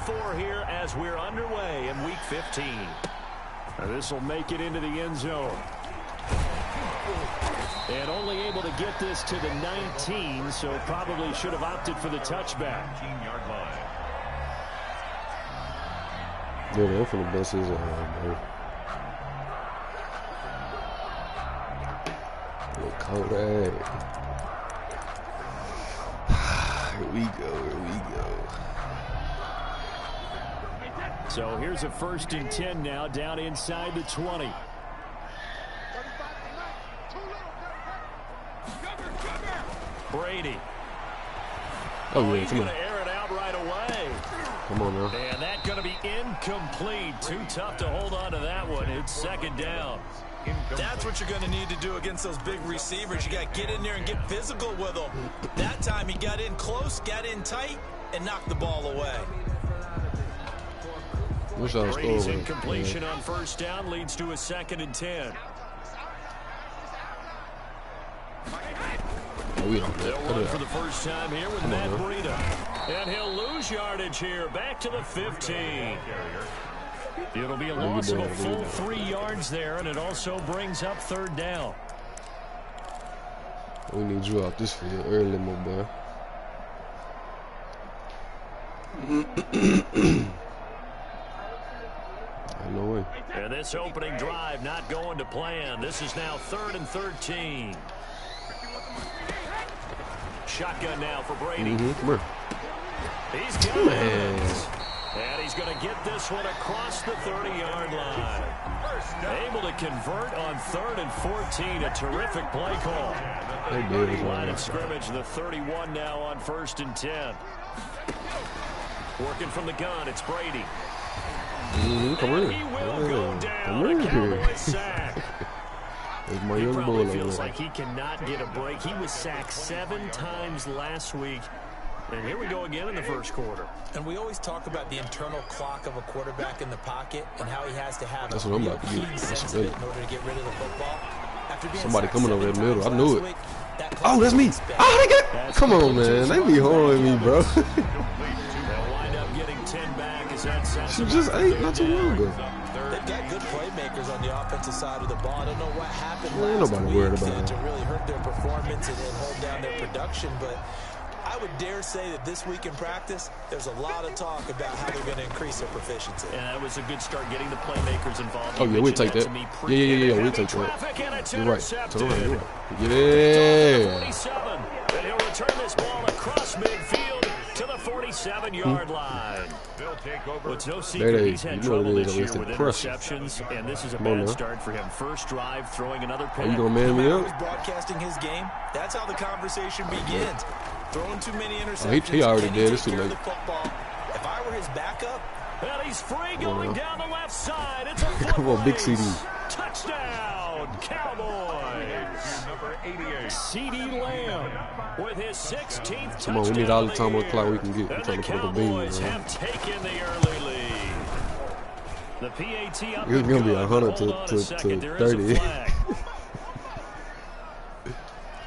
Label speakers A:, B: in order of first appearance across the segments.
A: 4 here as we're underway in Week 15. This will make it into the end zone. And only able to get this to the 19, so probably should have opted for the touchback.
B: 19-yard line.
C: Yeah, they're from the buses. Kodak. Here we go.
A: So here's a 1st and 10 now, down inside the 20. Brady.
C: Oh, yeah,
A: he's
C: come
A: going
C: on.
A: to air it out right away.
C: Come on now.
A: And that's going to be incomplete. Too tough to hold on to that one. It's 2nd down.
D: That's what you're going to need to do against those big receivers. You got to get in there and get physical with them. That time he got in close, got in tight, and knocked the ball away.
A: Brady's incompletion on 1st down leads to a 2nd and 10.
C: We don't
A: They'll run for the first time here with Matt Breida. And he'll lose yardage here. Back to the 15. It'll be a loss of a full 3 yards there, and it also brings up 3rd down.
C: We need you out this field early, my boy. No way.
A: And this opening drive not going to plan. This is now 3rd and 13. Shotgun now for Brady.
C: Come here.
A: He's got it. And he's going to get this one across the 30-yard line. Able to convert on 3rd and 14. A terrific play call. Line of scrimmage, the 31 now on 1st and 10. Working from the gun, it's Brady.
C: Come here.
A: He will go down. A Cowboys sack.
C: My
A: he
C: young
A: probably
C: boy
A: feels like he cannot get a break. He was sacked 7 times last week. And here we go again in the 1st quarter.
D: And we always talk about the internal clock of a quarterback in the pocket and how he has to have
C: a
D: real keen sense of it in order to get rid of the football.
C: Somebody coming over that middle. I knew it. Oh, that's me. Oh, they got. Come on, man. They be holding me, bro.
A: They'll wind up getting 10 back as that sets.
C: She just ate not too long ago.
D: They've got good playmakers on the offensive side of the ball. I don't know what happened
C: last
D: week to really hurt their performance and hold down their production, but I would dare say that this week in practice, there's a lot of talk about how they're going to increase their proficiency.
A: And that was a good start getting the playmakers involved.
C: Oh, yeah, we'll take that. Yeah, we'll take that. You're right. Yeah.
A: 47. And he'll return this ball across midfield to the 47-yard line. Well, it's no secret he's had trouble this year with interceptions, and this is a bad start for him. 1st drive, throwing another pick.
C: Are you going to man me up?
D: Broadcasting his game, that's how the conversation begins. Throwing too many interceptions.
C: He already did. It's too late.
D: If I were his backup,
A: and he's free going down the left side. It's a
C: come on, big CD.
A: Touchdown, Cowboys.
B: Number 88.
A: CD Lamb with his 16th touchdown.
C: Come on, we need all the time on the clock we can get. I'm trying to put up a beam.
A: Cowboys have taken the early lead. The PAT up.
C: It's going to be 100 to 30.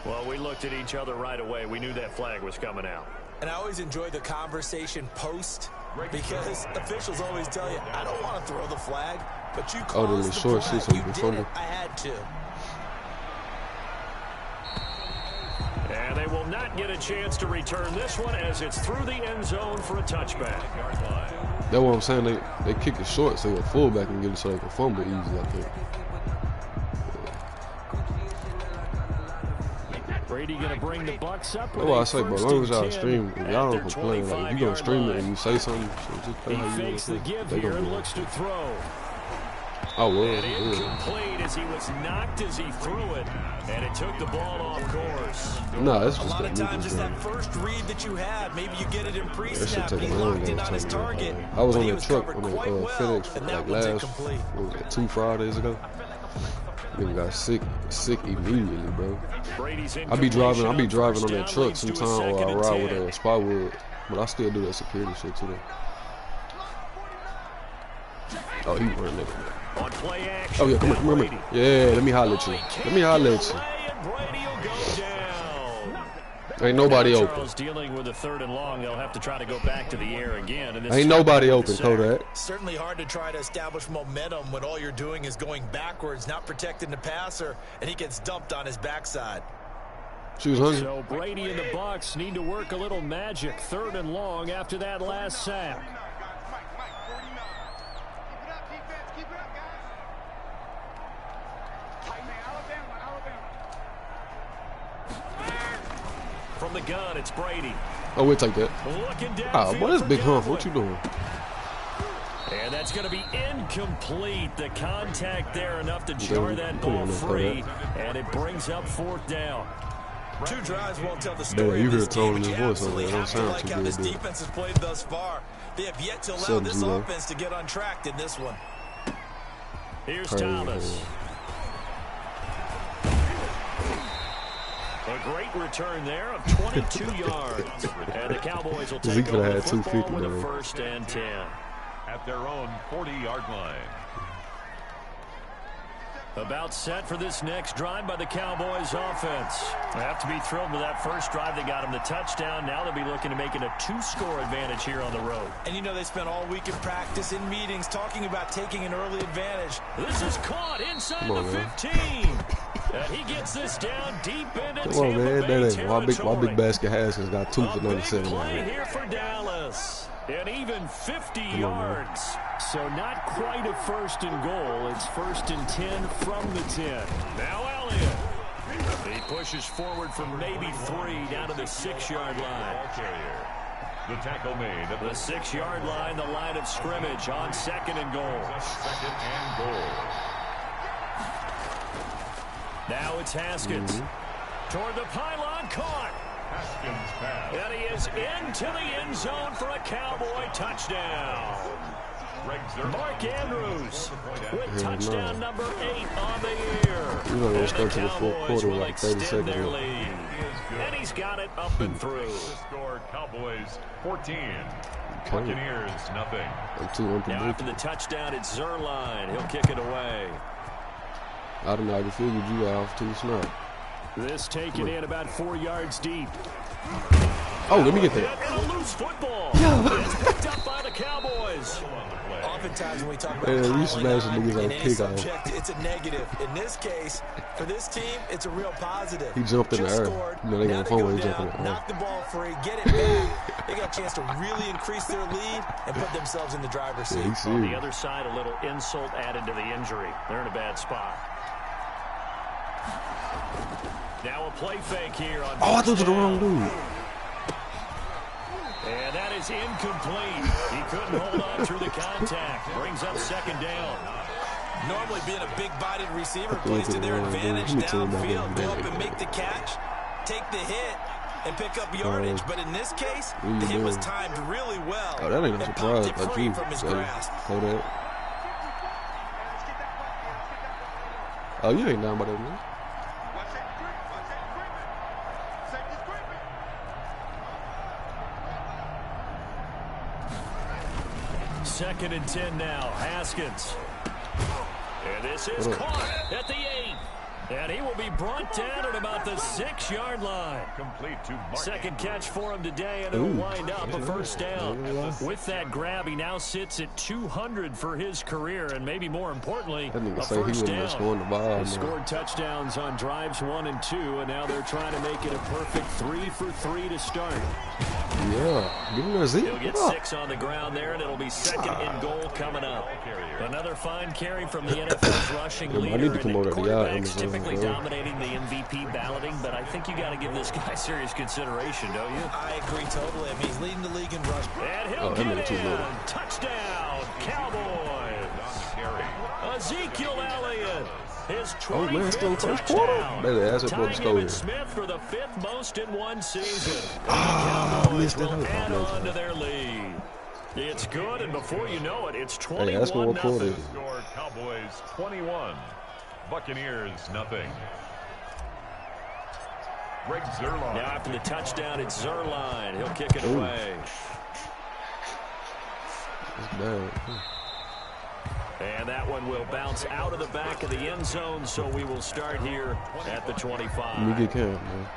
A: Well, we looked at each other right away. We knew that flag was coming out.
D: And I always enjoy the conversation post because officials always tell you, I don't want to throw the flag, but you caused the flag. You did it. I had to.
A: And they will not get a chance to return this one as it's through the end zone for a touchback.
C: That's what I'm saying. They kick it short so a fullback can get it so they can fumble easy, I think.
A: Brady going to bring the Bucs up.
C: That's what I say, bro. As long as y'all stream, if y'all don't complain, like, if you going to stream it and you say something, so just play how you
A: fakes the give here and looks to throw.
C: Oh, well.
A: And incomplete as he was knocked as he threw it, and it took the ball off course.
C: No, that's just
D: a lot of times it's that first read that you have. Maybe you get it in pre-snap. He locked in on his target.
C: I was on that truck on the FedEx for like last, what was that, 2 Fridays ago. Nigga got sick immediately, bro. I be driving on that truck sometime, or I ride with a Spotwood, but I still do that security shit too. Oh, he running that. Oh yeah, come here. Yeah, let me holler at you. Ain't nobody
A: now
C: open.
A: Charles dealing with a 3rd and long. They'll have to try to go back to the air again. And this
C: Ain't nobody open, Kodak.
D: Certainly hard to try to establish momentum when all you're doing is going backwards, not protecting the passer, and he gets dumped on his backside.
C: She was hungry.
A: So Brady and the Bucs need to work a little magic. 3rd and long after that last sack. From the gun, it's Brady.
C: Oh, we'll take that. Ah, boy, that's Big Humph. What you doing?
A: And that's going to be incomplete. The contact there enough to jar that ball free, and it brings up 4th down.
D: 2 drives won't tell the story.
C: You hear
D: the
C: tone in his voice over there. Don't sound
D: like
C: too
D: how this
C: good.
D: defense has played thus far. They have yet to allow this offense to get untracked in this one.
A: Here's Thomas. A great return there of 22 yards. And the Cowboys will take over the football with a 1st and 10.
B: At their own 40-yard line.
A: About set for this next drive by the Cowboys offense. They have to be thrilled with that first drive. They got them the touchdown. Now they'll be looking to make it a 2-score advantage here on the road.
D: And you know they spent all week in practice, in meetings, talking about taking an early advantage.
A: This is caught inside the 15. And he gets this down deep into Tampa Bay territory.
C: My big basket has got 2 for 97.
A: Play here for Dallas. And even 50 yards. So not quite a 1st and goal. It's 1st and 10 from the 10. Now Elliott. He pushes forward for maybe 3 down to the 6-yard line.
B: The tackle made at
A: the 6-yard line, the line of scrimmage on 2nd and goal.
B: 2nd and goal.
A: Now it's Haskins. Toward the pylon, caught.
B: Haskins pass.
A: And he is into the end zone for a Cowboy touchdown. Mark Andrews with touchdown number 8 on the year.
C: We're going to start to the 4th quarter like 30 seconds left.
A: And he's got it up and through.
B: Score Cowboys 14. Buccaneers nothing.
A: Now after the touchdown, it's Zerline. He'll kick it away.
C: I don't know. I can feel you off too snap.
A: This taken in about 4 yards deep.
C: Oh, let me get that.
A: And a loose football. It's picked up by the Cowboys.
D: Oftentimes when we talk about
C: we smash the niggas on
D: kickoff, it's a negative. In this case, for this team, it's a real positive.
C: He jumped in the air. You know, they got a phone where he jumped in the air.
D: Knock the ball free, get it back. They got a chance to really increase their lead and put themselves in the driver's seat.
A: On the other side, a little insult added to the injury. They're in a bad spot. Now a play fake here on.
C: Oh, I thought it was the wrong dude.
A: And that is incomplete. He couldn't hold on through the contact. Brings up 2nd down.
D: Normally being a big-bodied receiver plays to their advantage downfield. Go up and make the catch, take the hit, and pick up yardage. But in this case, the hit was timed really well.
C: Oh, that ain't no surprise.
D: Like you from his grasp.
C: Hold that. Oh, you ain't down by that, man.
A: Second and 10 now. Haskins. And this is caught at the 8. And he will be brought down at about the 6-yard line.
B: Complete to Mark.
A: Second catch for him today, and it'll wind up a 1st down. With that grab, he now sits at 200 for his career, and maybe more importantly, a 1st down. He scored touchdowns on drives 1 and 2, and now they're trying to make it a perfect 3 for 3 to start.
C: Yeah, give him a Z.
A: He'll get 6 on the ground there, and it'll be 2nd and goal coming up. Another fine carry from the NFL's rushing leader.
C: I need to promote
A: Quarterbacks typically dominating the MVP balloting, but I think you got to give this guy serious consideration, don't you?
D: I agree totally. I mean, he's leading the league in rush.
A: And he'll get in. Touchdown, Cowboys. Ezekiel Elliott. His 25th touchdown. Tying Smith for the 5th most in one season. Cowboys will add on to their lead. It's good, and before you know it, it's 21-0.
B: Score Cowboys 21. Buccaneers nothing. Greg Zerline.
A: Now after the touchdown, it's Zerline. He'll kick it away.
C: That's bad.
A: And that one will bounce out of the back of the end zone, so we will start here at the 25.
C: Let me get Cam, man.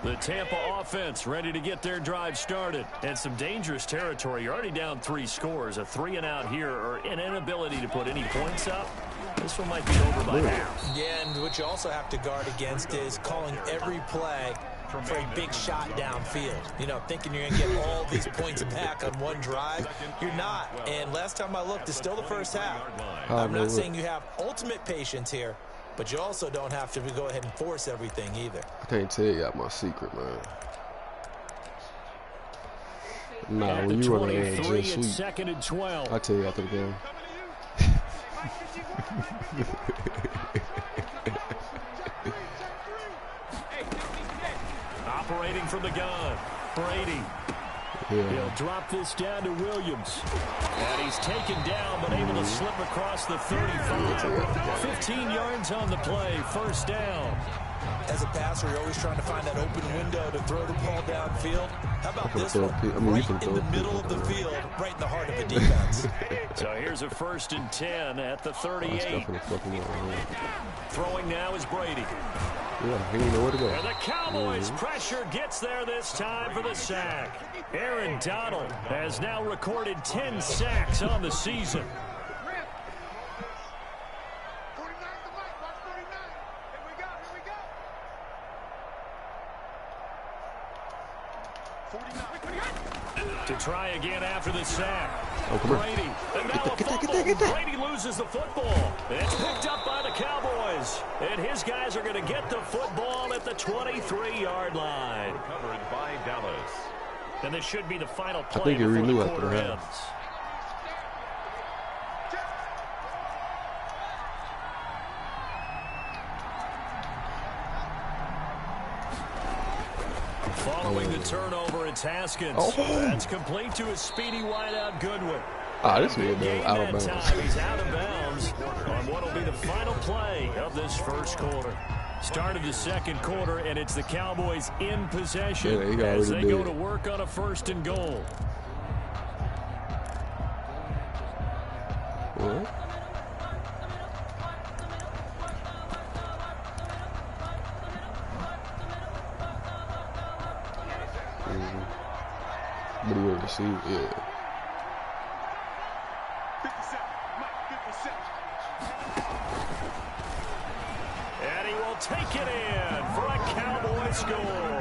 A: The Tampa offense ready to get their drive started. And some dangerous territory. You're already down 3 scores. A 3-and-out here or an inability to put any points up. This one might be over by half.
D: Yeah, and what you also have to guard against is calling every play for a big shot downfield. You know, thinking you're going to get all these points back on one drive. You're not. And last time I looked, it's still the first half. I'm not saying you have ultimate patience here, but you also don't have to go ahead and force everything either.
C: I can't tell you my secret, man. Nah, when you run an jet sweep,
A: 2nd and 12.
C: I'll tell you after the game.
A: Operating from the gun, Brady.
C: Yeah.
A: He'll drop this down to Williams. And he's taken down, but able to slip across the 35. 15 yards on the play, first down.
D: As a passer, you're always trying to find that open window to throw the ball downfield. How about this one? Right in the middle of the field, right in the heart of the defense.
A: So here's a 1st and 10 at the 38. Throwing now is Brady.
C: Yeah, he didn't know where to go.
A: And the Cowboys pressure gets there this time for the sack. Aaron Donald has now recorded 10 sacks on the season. To try again after the sack. Brady. And now a fumble. Brady loses the football. It's picked up by the Cowboys. And his guys are going to get the football at the 23-yard line.
B: Recovered by Dallas.
A: And this should be the final play.
C: I think he
A: before
C: renewed
A: the
C: after
A: quarter
C: that.
A: ends. Following the turnover, it's Haskins. That's complete to his speedy wideout Goodwin.
C: This nigga out of bounds.
A: He's out of bounds on what will be the final play of this first quarter. Start of the second quarter, and it's the Cowboys in possession as they go to work on a 1st and goal.
C: What? But he would receive, yeah.
A: And he will take it in for a Cowboy score.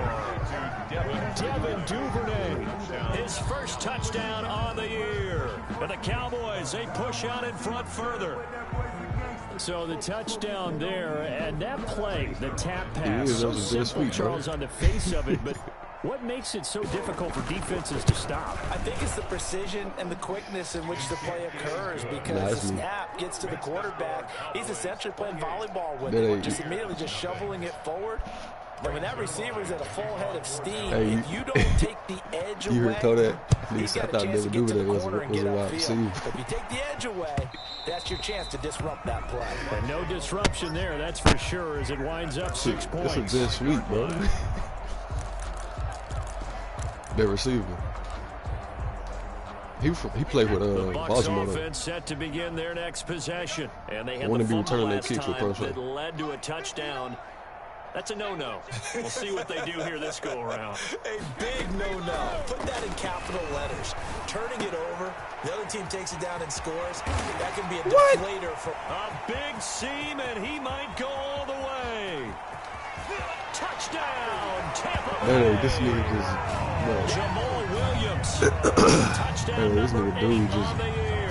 A: Devin Duvernay, his first touchdown on the year. And the Cowboys, they push out in front further. So the touchdown there, and that play, the tap pass, so simple, Charles, on the face of it, but what makes it so difficult for defenses to stop?
D: I think it's the precision and the quickness in which the play occurs because the snap gets to the quarterback. He's essentially playing volleyball with it, just immediately just shoveling it forward. And when that receiver's at a full head of steam, if you don't take the edge away,
C: you heard that?
D: he's got a chance to get to the corner and get upfield. If you take the edge away, that's your chance to disrupt that play.
A: And no disruption there, that's for sure, as it winds up 6 points.
C: That's a jet sweep, bro. That receiver. He played with Baltimore.
A: The Bucs offense set to begin their next possession, and they had the fumble last time that led to a touchdown. That's a no-no. We'll see what they do here this go-around.
D: A big no-no. Put that in capital letters. Turning it over, the other team takes it down and scores. That can be a deflator for
A: a big seam, and he might go all the way. Touchdown, Tampa Bay.
C: Hey, this nigga just
A: Jamal Williams. Touchdown
C: this nigga dude just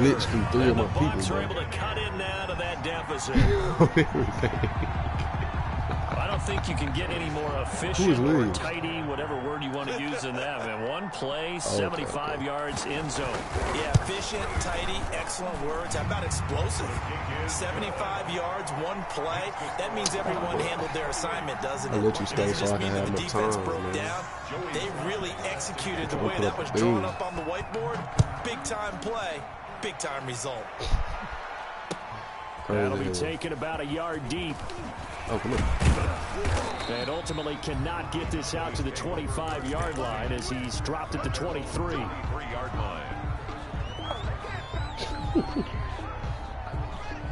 C: glitched through 3 of my people.
A: The Bucs are able to cut in now to that deficit. I don't think you can get any more efficient or tidy, whatever word you want to use in that. Man, one play, 75 yards in zone.
D: Yeah, efficient, tidy, excellent words. How about explosive? 75 yards, one play. That means everyone handled their assignment, doesn't it?
C: I'll let you stay so I can have more time.
D: Broke down. They really executed the way that was drawn up on the whiteboard. Big-time play, big-time result.
A: That'll be taken about a yard deep.
C: Oh, come on.
A: And ultimately cannot get this out to the 25-yard line as he's dropped at the 23.
B: 3-yard line.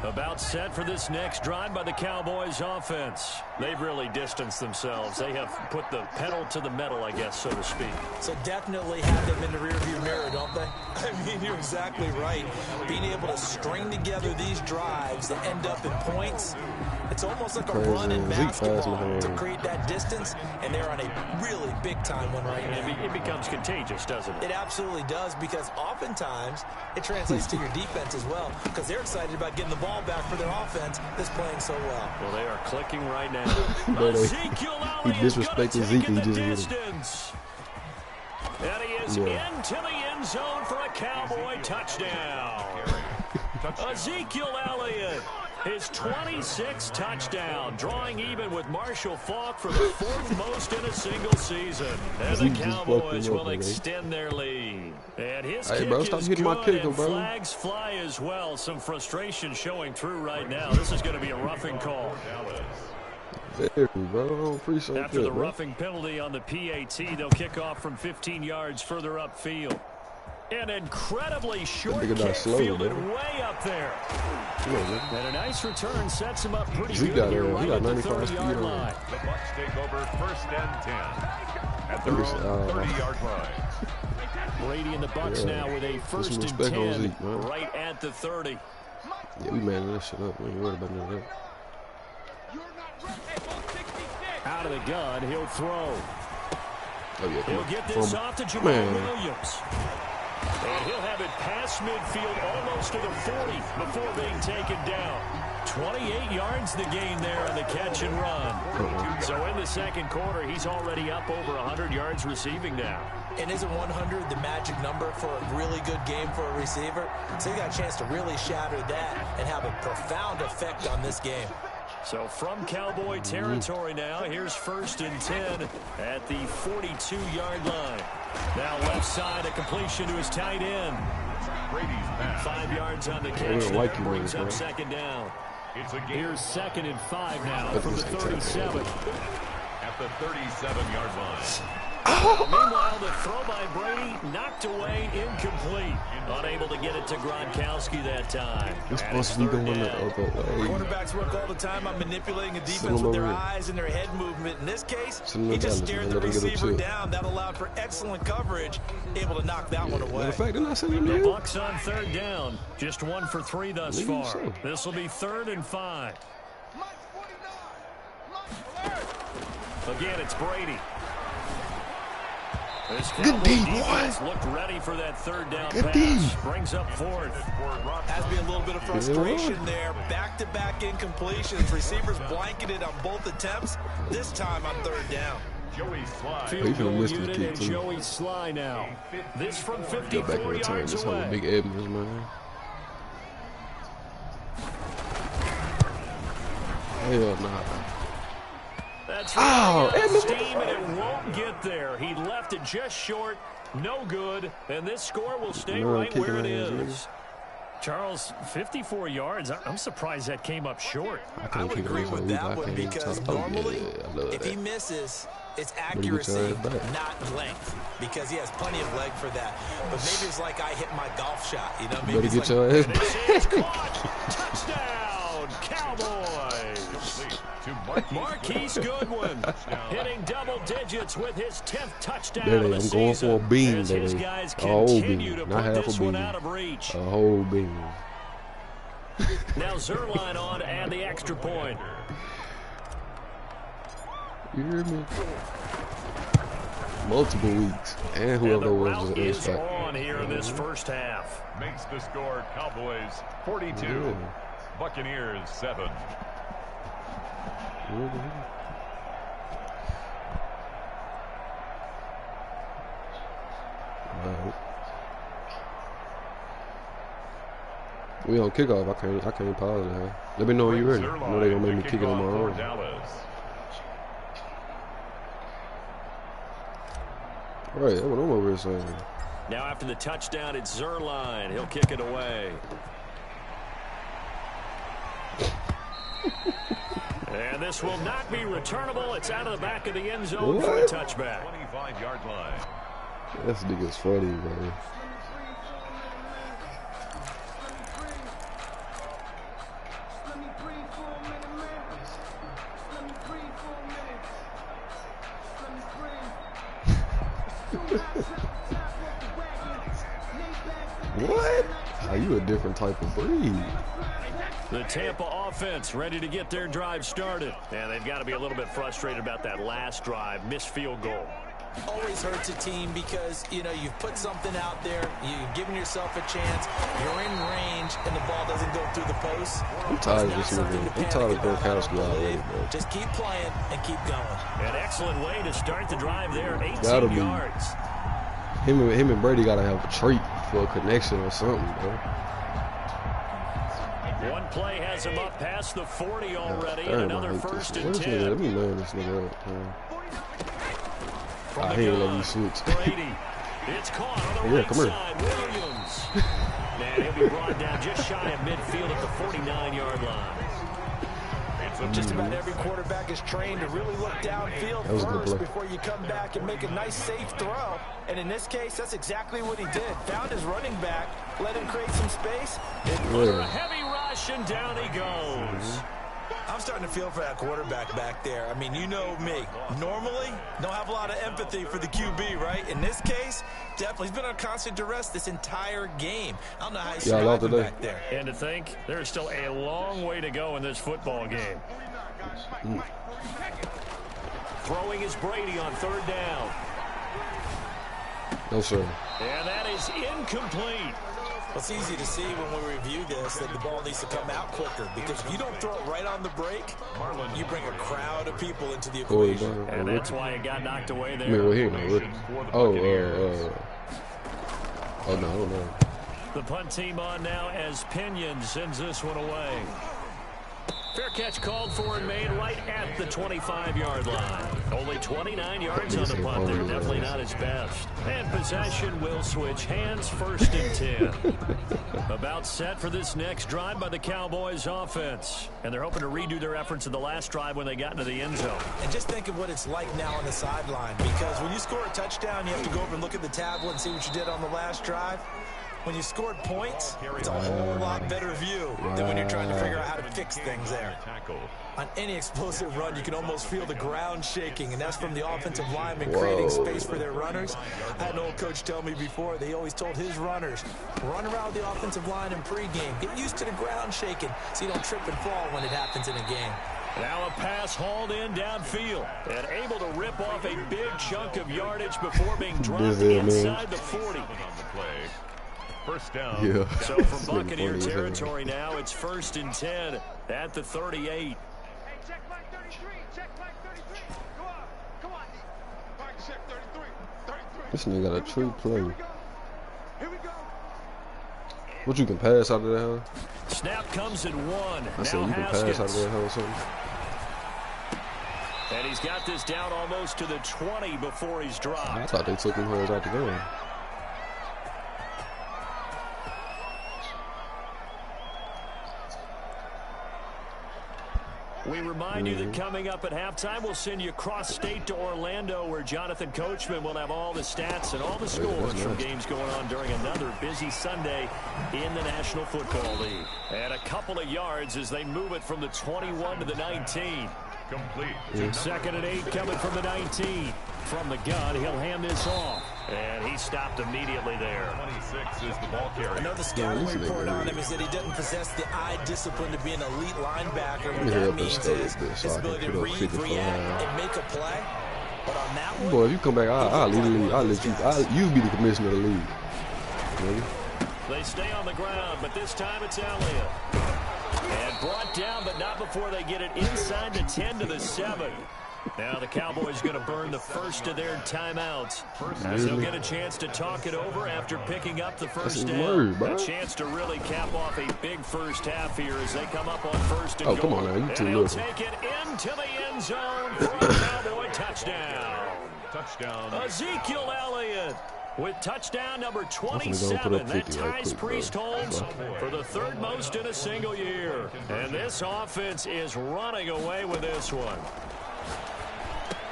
A: About set for this next drive by the Cowboys offense. They've really distanced themselves. They have put the pedal to the metal, I guess, so to speak.
D: So definitely have them in the rearview mirror, don't they? I mean, you're exactly right. Being able to string together these drives that end up in points, it's almost like a run in basketball to create that distance, and they're on a really big-time one right now.
A: It becomes contagious, doesn't it?
D: It absolutely does, because oftentimes it translates to your defense as well, because they're excited about getting the ball back for their offense that's playing so well.
A: Well, they are clicking right now.
C: He disrespected Zeke. He just hit him.
A: And he is into the end zone for a Cowboy touchdown. Ezekiel Elliott, his 26th touchdown, drawing even with Marshall Faulk for the 4th most in a single season. And the Cowboys will extend their lead. And his kick is good, and flags fly as well. Some frustration showing through right now. This is going to be a roughing call. After the roughing penalty on the PAT, they'll kick off from 15 yards further upfield. An incredibly short kick fielded way up there. And a nice return sets him up pretty good here right at the 30-yard line.
B: The Bucs take over 1st and 10 at their own 30-yard line.
A: Brady and the Bucs now with a 1st and 10 right at the 30.
C: Yeah, we managed that shit up. We ain't worried about none of that.
A: Out of the gun, he'll throw.
C: Oh, yeah,
A: he'll get this off to Jamal Williams. And he'll have it past midfield almost to the 40 before being taken down. 28 yards the gain there on the catch and run. So in the 2nd quarter, he's already up over 100 yards receiving now.
D: And isn't 100 the magic number for a really good game for a receiver? So he got a chance to really shatter that and have a profound effect on this game.
A: So from Cowboy territory now, here's 1st and 10 at the 42-yard line. Now left side, a completion to his tight end. 5 yards on the catch. That brings up 2nd down. Here's 2nd and 5 now from the 37.
B: At the 37-yard line.
A: Meanwhile, the throw by Brady knocked away, incomplete. Unable to get it to Gronkowski that time.
C: It's supposed to be going the other way.
D: Quarterbacks work all the time on manipulating a defense with their eyes and their head movement. In this case, he just stared the receiver down. That allowed for excellent coverage, able to knock that one away.
C: Matter of fact, they're not sending
A: the
C: him
A: Bucs on 3rd down. Just 1 for 3 thus far. So. This will be 3rd and 5. Again, it's Brady.
C: Good D, boy.
A: Looked ready for that 3rd down pass. Brings up 4th.
D: Has been a little bit of frustration there. Back-to-back incompletions. Receivers blanketed on both attempts. This time on 3rd down.
B: Joey Sly.
A: Field goal unit and Joey Sly now. This from 54 yards away.
C: Big Edmonds, man. Hell nah.
A: That's right. Steam, and it won't get there. He left it just short. No good. And this score will stay right where it is. Charles, 54 yards. I'm surprised that came up short.
D: I would agree with that one because normally, if he misses, it's accuracy, not length, because he has plenty of leg for that. But maybe it's like I hit my golf shot. You know, maybe
C: it's like,
A: it's touchdown, Cowboys. Marquise Goodwin hitting double digits with his 10th touchdown of the season.
C: I'm going for a bean,
A: as his guys continue to put this one out of reach.
C: A whole bean.
A: Now Zerline on to add the extra point.
C: You hear me? Multiple weeks, and whoever was the
A: is on here in this 1st half.
B: Makes the score Cowboys 42, Buccaneers 7.
C: We on kickoff. I can't pause it. Let me know when you're ready. I know they gonna make me kick it on my own. Right, that's what I'm over here saying.
A: Now after the touchdown, it's Zerline. He'll kick it away. And this will not be returnable. It's out of the back of the end zone for a touchback.
B: 25-yard line.
C: This nigga's funny, man. What? Oh, you a different type of breed.
A: The Tampa offense ready to get their drive started. And they've got to be a little bit frustrated about that last drive, missed field goal.
D: Always hurts a team because, you know, you've put something out there, you've given yourself a chance, you're in range, and the ball doesn't go through the post.
C: I'm tired of this movie. I'm tired of Gronkowski already, bro.
D: Just keep playing and keep going.
A: An excellent way to start the drive there, 18 yards.
C: Him and Brady got to have a treat for a connection or something, bro.
A: One play has him up past the 40 already, and another first and 10.
C: Let me learn this nigga up, man. I hate let me switch.
A: Brady. It's caught on the right side. Williams. And he'll be brought down just shy of midfield at the 49-yard line.
D: Just about every quarterback is trained to really look downfield first before you come back and make a nice, safe throw. And in this case, that's exactly what he did. Found his running back, let him create some space.
A: Under a heavy rush, and down he goes.
D: I'm starting to feel for that quarterback back there. I mean, you know me. Normally, don't have a lot of empathy for the QB, right? In this case, definitely. He's been on constant duress this entire game. I don't know how he's surviving back there.
A: And to think, there's still a long way to go in this football game. Throwing is Brady on third down.
C: No, sir.
A: And that is incomplete.
D: It's easy to see when we review this that the ball needs to come out quicker, because if you don't throw it right on the break, you bring a crowd of people into the equation.
A: And that's why it got knocked away there.
C: Oh, no.
A: The punt team on now as Pinion sends this one away. Fair catch called for and made right at the 25-yard line. Only 29 yards on the punt there. Definitely not his best. And possession will switch hands, first and 10. About set for this next drive by the Cowboys offense. And they're hoping to redo their efforts in the last drive when they got into the end zone.
D: And just think of what it's like now on the sideline. Because when you score a touchdown, you have to go over and look at the tablet and see what you did on the last drive. When you scored points, it's a whole lot better view than when you're trying to figure out how to fix things there. On any explosive run, you can almost feel the ground shaking, and that's from the offensive linemen creating space for their runners. I had an old coach tell me before, they always told his runners, run around the offensive line in pregame. Get used to the ground shaking so you don't trip and fall when it happens in a game.
A: Now a pass hauled in downfield and able to rip off a big chunk of yardage before being dropped inside the 40.
B: First down.
C: Yeah.
A: So from Buccaneer territory now, it's first and 10 at the 38.
E: Hey, check flag 33. Check flag 33. Come on. Flag check 33.
C: This nigga got a true play.
E: Here we go.
C: What, you can pass out of that hell?
A: Snap comes at one.
C: I said you can pass out of that hell or something.
A: And he's got this down almost to the 20 before he's dropped.
C: I thought they took him holes out the game.
A: We remind you that coming up at halftime, we'll send you cross-state to Orlando, where Jonathan Coachman will have all the stats and all the scores from games going on during another busy Sunday in the National Football League. And a couple of yards as they move it from the 21 to the 19.
B: Complete.
A: Second and 8 coming from the 19. From the gun, he'll hand this off. And he stopped immediately there.
B: 26 is the ball carrier.
D: Another scouting report on him is that he doesn't possess the eye discipline to be an elite linebacker. What that means is his ability to read, react, and make a play. But on that one,
C: boy, if you come back, I'll lead the league. I'll let you be the commissioner of the league. Maybe.
A: They stay on the ground, but this time it's Elliott. And brought down, but not before they get it inside the 10 to the 7. Now the Cowboys going to burn the first of their timeouts as they'll get a chance to talk it over after picking up the first down. A chance to really cap off a big first half here as they come up on first and goal.
C: Come on now, you too
A: and
C: little.
A: He'll take it into the end zone for a Cowboy touchdown.
B: Touchdown.
A: Ezekiel Elliott with touchdown number 27. That ties Priest-Holmes for the third most in a single year. And this offense is running away with this one.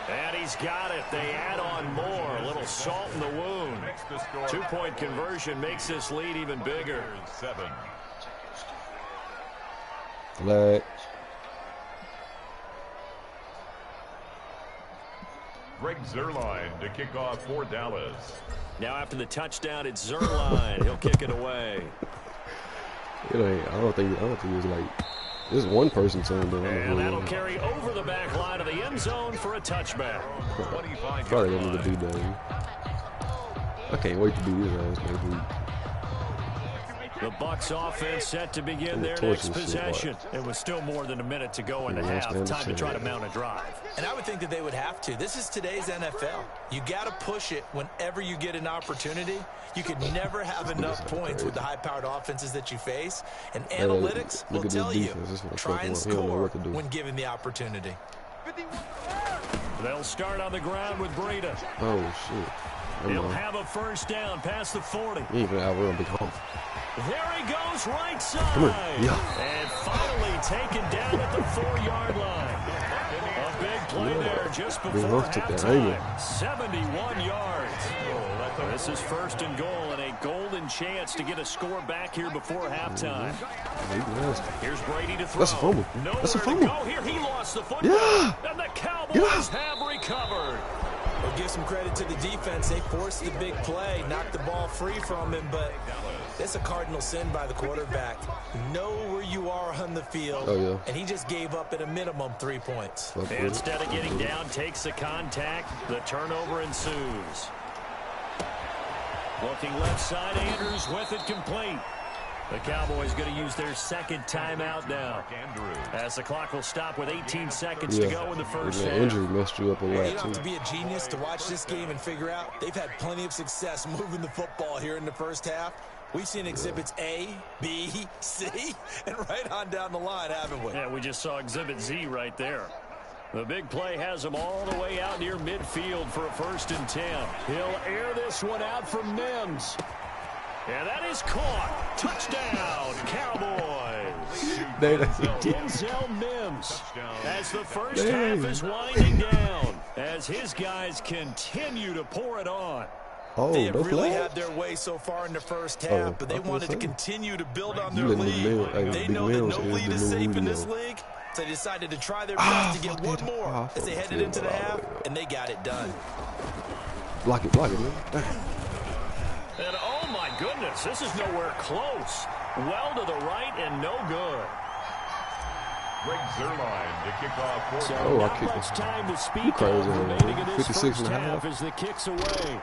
A: And he's got it. They add on more. A little salt in the wound. 2-point conversion makes this lead even bigger.
B: 7.
C: Flag.
B: Greg Zuerlein to kick off for Dallas.
A: Now after the touchdown, it's Zuerlein. He'll kick it away.
C: It ain't. I don't think it's like this one person turned down.
A: And that'll carry over the back line of the end zone for a touchback.
C: Probably don't need to do that. I can't wait to do his ass next week.
A: The Bucs offense set to begin their next possession. It was still more than a minute to go in the half. Time to try to mount a drive.
D: And I would think that they would have to. This is today's NFL. You got to push it whenever you get an opportunity. You could never have enough points with the high-powered offenses that you face. And analytics will tell you, try and score when given the opportunity.
A: They'll start on the ground with Breida.
C: Oh, shit.
A: He'll have a first down past the 40.
C: He ain't gonna outrun Big Hump.
A: There he goes, right side.
C: Yeah.
A: And finally taken down at the 4-yard line. A big play there just before halftime. 71 yards. This is first and goal and a golden chance to get a score back here before halftime. Here's Brady to throw.
C: That's a fumble. That's a fumble.
A: Here he lost the football.
C: Yeah.
A: And the Cowboys have recovered.
D: We'll give some credit to the defense. They forced the big play, knocked the ball free from him, but that's a cardinal sin by the quarterback. Know where you are on the field, and he just gave up at a minimum 3 points.
A: Instead of getting down, takes the contact. The turnover ensues. Looking left side, Andrews with it complete. The Cowboys going to use their second timeout now, as the clock will stop with 18 seconds to go in the first half.
C: Injury messed you up a lot,
D: You don't have to be a genius to watch this game and figure out they've had plenty of success moving the football here in the first half. We've seen exhibits A, B, C, and right on down the line, haven't we?
A: Yeah, we just saw exhibit Z right there. The big play has him all the way out near midfield for a 1st and 10. He'll air this one out from Mims. And that is caught. Touchdown, Cowboys. Denzel Mims, as the first half is winding down, as his guys continue to pour it on.
D: They have really had their way so far in the first half, but they wanted to continue to build on their lead. They know that no lead is safe in this league, so they decided to try their best to get one more as they headed into the half, and they got it done.
C: Block it, man.
A: And oh my goodness, this is nowhere close. Well to the right and no good.
B: Greg Zuerlein to kick off for
A: so not much time to speak of remaining in this first half as the kick's away.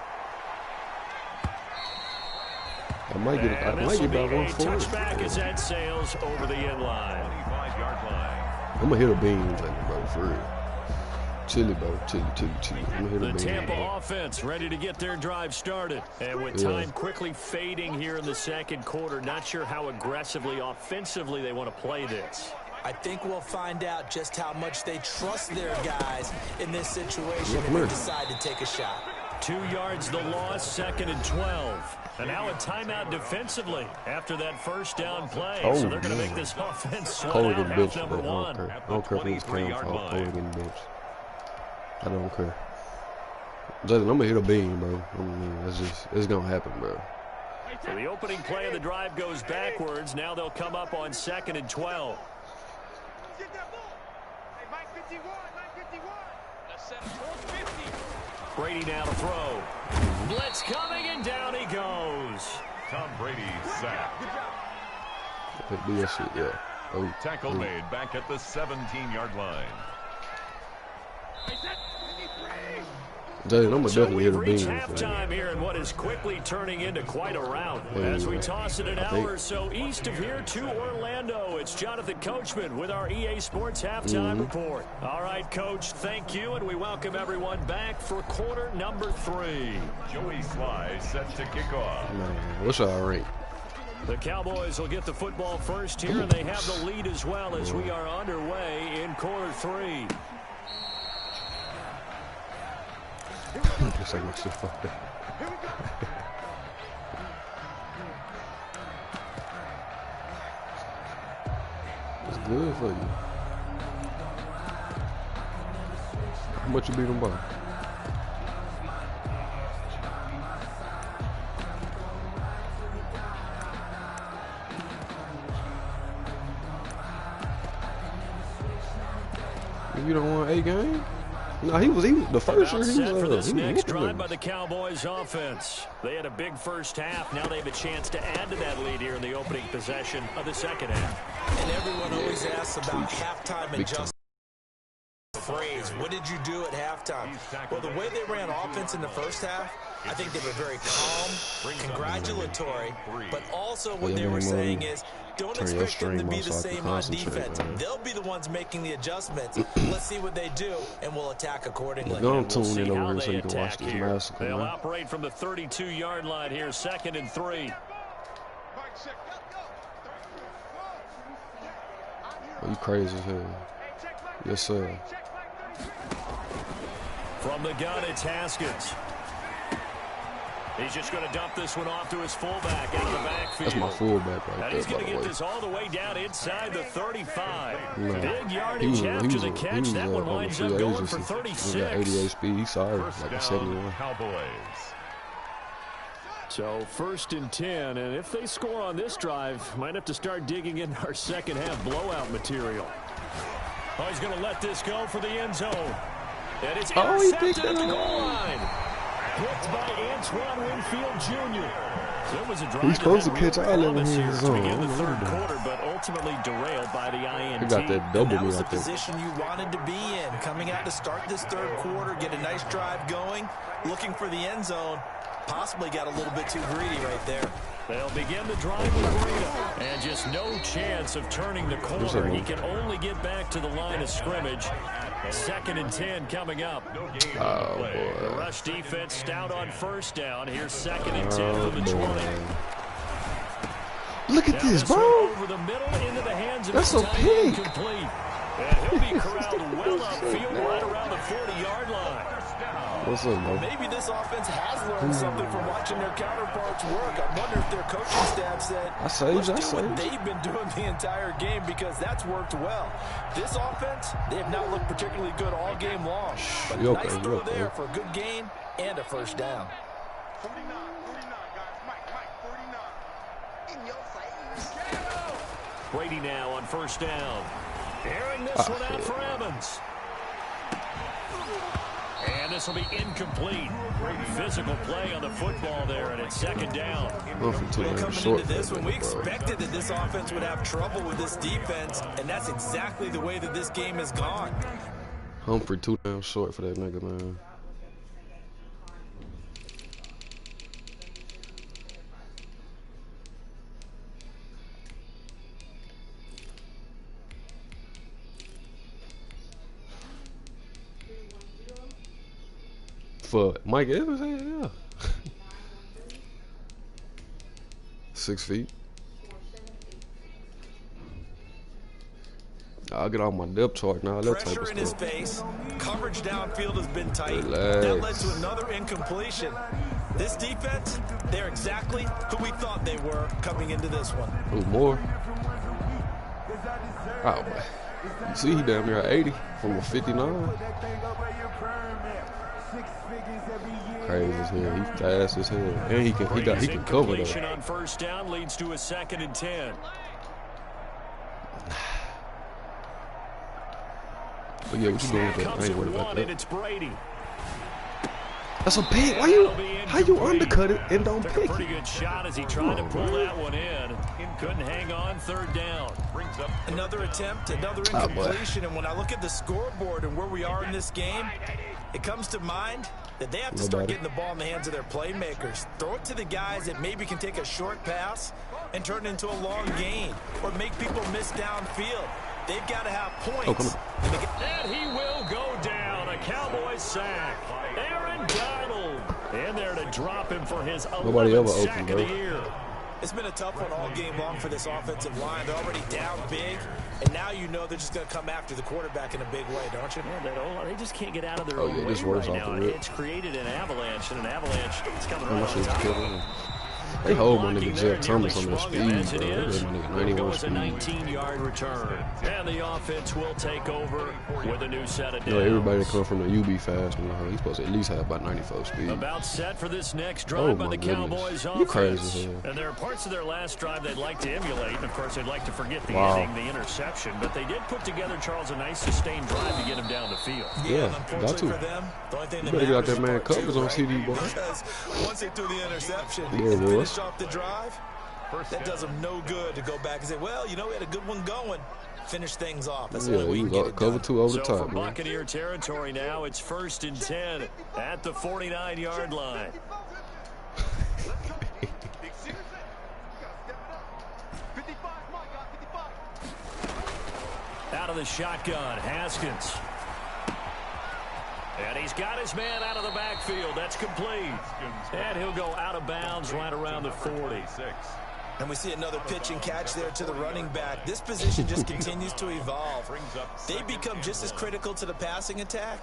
C: I might get about 140.
A: Touchback as that sails over the end line.
B: 25-yard line.
C: I'm gonna hit a beam, bro, for real. Chilly, bro. Chilly. I'm gonna hit a beam.
A: The Tampa offense ready to get their drive started. And with time quickly fading here in the second quarter, not sure how aggressively, offensively they want to play this.
D: I think we'll find out just how much they trust their guys in this situation if they decide to take a shot.
A: 2 yards the loss, 2nd and 12. And now a timeout defensively after that first down play. So they're going to make this offense sweat out half number one.
C: I don't care if it's Cam fault. Cole getting benched. I don't care. Jason, I'm going to hit a beam, bro. I mean, it's going to happen, bro.
A: So the opening play of the drive goes backwards. Now they'll come up on 2nd and 12. Brady now to throw. Blitz coming, and down he goes.
B: Tom Brady sacked.
C: Do your shit, yeah.
B: Tackle made back at the 17-yard line.
C: Jaden, I'm gonna definitely hit a beam.
A: We've reached halftime here in what is quickly turning into quite a rout. As we toss it an hour or so east of here to Orlando, it's Jonathan Coachman with our EA Sports Halftime Report. All right, Coach, thank you, and we welcome everyone back for quarter number 3.
B: Joey Sly set to kick off.
C: Man, what's our rank?
A: The Cowboys will get the football first here, and they have the lead as well as we are underway in quarter 3.
C: Just like my shit fucked up. It's good for you. How much you beat them by? You don't want a game? No, he was the first year.
A: Set for this
C: He
A: next
C: was
A: drive by the Cowboys offense. They had a big first half. Now they have a chance to add to that lead here in the opening possession of the second half.
D: And everyone always asks about halftime adjustments. Phrase, what did you do at halftime? Well, the way they ran offense in the first half, I think they were very calm, congratulatory, but also what they were saying is, don't expect them to be the same on defense. They'll be the ones making the adjustments. Let's see what they do, and we'll attack accordingly.
C: Don't tune in over here so you can watch this massacre.
A: They'll operate from the 32-yard line here, 2nd and 3.
C: Oh, you crazy as hell. Yes, sir.
A: From the gun, it's Haskins. He's just going to dump this one off to his fullback out of the backfield.
C: That's my fullback right there,
A: and he's going to get this all the way down inside the 35.
C: No.
A: Big yardage after the catch. That one winds up going for 36.
C: He got 88 speed. He's sorry. Like 71.
B: Cowboys.
A: So 1st and 10, and if they score on this drive, might have to start digging in our second half blowout material. Oh, he's going to let this go for the end zone. And it's intercepted at the goal line. Picked by Antoine Winfield Jr. So it was a drive.
C: He's supposed to catch all of them in his zone.
A: Begin the third quarter, but ultimately derailed by the INT.
C: He got that double.
D: That was the position you wanted to be in. Coming out to start this third quarter, get a nice drive going, looking for the end zone. Possibly got a little bit too greedy right there.
A: They'll begin the drive with Breida. And just no chance of turning the corner. He can only get back to the line of scrimmage. 2nd and 10 coming up.
C: Oh, boy.
A: The rush defense stout on first down. Here's 2nd and 10 from the 20.
C: Look at this, bro.
A: Over the middle into the hands of
C: That's a pick.
A: Complete. And he'll be corralled well upfield right around the 40-yard line.
C: What's up, bro?
D: Maybe this offense has learned something from watching their counterparts work. I wonder if their coaching staff said, let's do what they've been doing the entire game, because that's worked well. This offense, they have not looked particularly good all game long. But a nice throw there for a good gain and a first down.
E: 49, guys. Mike, 49. In your face.
A: Brady now on first down. Airing this one out for Evans. And this will be incomplete. Physical play on the football there, and it's 2nd down.
D: Coming into this one, we expected that this offense would have trouble with this defense, and that's exactly the way that this game has gone.
C: Humphrey 2 down short for that nigga, man. For Mike Evans, yeah. 6 feet. I'll get on my depth chart now. That type of
D: Pressure in his
C: stuff.
D: face. Coverage downfield has been tight.
C: Relax.
D: That led to another incompletion. This defense, they're exactly who we thought they were coming into this one.
C: Ooh, more. Oh, boy. You see, he down there at 80 from a 59. Crazy as hell. He fast as hell, and he can cover that.
A: On first down leads to a 2nd and 10.
C: But yeah, what you doing with that? I ain't worried about that.
A: It's Brady.
C: That's a pick. How you undercut it and don't pick it?
A: Pretty good shot as he tried to pull that one in. Couldn't hang on. 3rd down.
D: Brings up another attempt, another incompletion. And when I look at the scoreboard and where we are in this game, it comes to mind that they have to start getting the ball in the hands of their playmakers. Throw it to the guys that maybe can take a short pass and turn it into a long gain, or make people miss downfield. They've got to have points.
A: And he will go down. A Cowboys sack. Aaron Donald in there to drop him for his 11th sack of the year.
D: It's been a tough one all game long for this offensive line. They're already down big, and now you know they're just going to come after the quarterback in a big way, don't you?
A: Yeah, they just can't get out of their own way right now. It's created an avalanche, and an avalanche is coming right on top.
C: They hold my nigga Jeff Thomas on their speed, bro. They let my nigga 91
A: speed. A 19-yard return. And the offense will take over with a new set of downs.
C: You know, everybody that come from the UB fast, he's supposed to at least have about 94 speed.
A: About set for this next drive by the Cowboys offense.
C: You crazy as hell.
A: And there are parts of their last drive they'd like to emulate. And of course, they'd like to forget the ending, the interception. But they did put together, Charles, a nice sustained drive to get him down the field.
C: Yeah, got to.
D: For them, the only thing
C: you better get out that man covers on CD, boy.
D: Once they threw the interception,
C: finish
D: off the drive, that does them no good to go back and say, well, you know, we had a good one going. Finish things off. That's
C: yeah, we got cover 2 over the top.
A: For Buccaneer territory now, it's 1st and 10 at the 49-yard line. Out of the shotgun, Haskins. And he's got his man out of the backfield. That's complete. And he'll go out of bounds right around the 40.
D: And we see another pitch and catch there to the running back. This position just continues to evolve. They become just as critical to the passing attack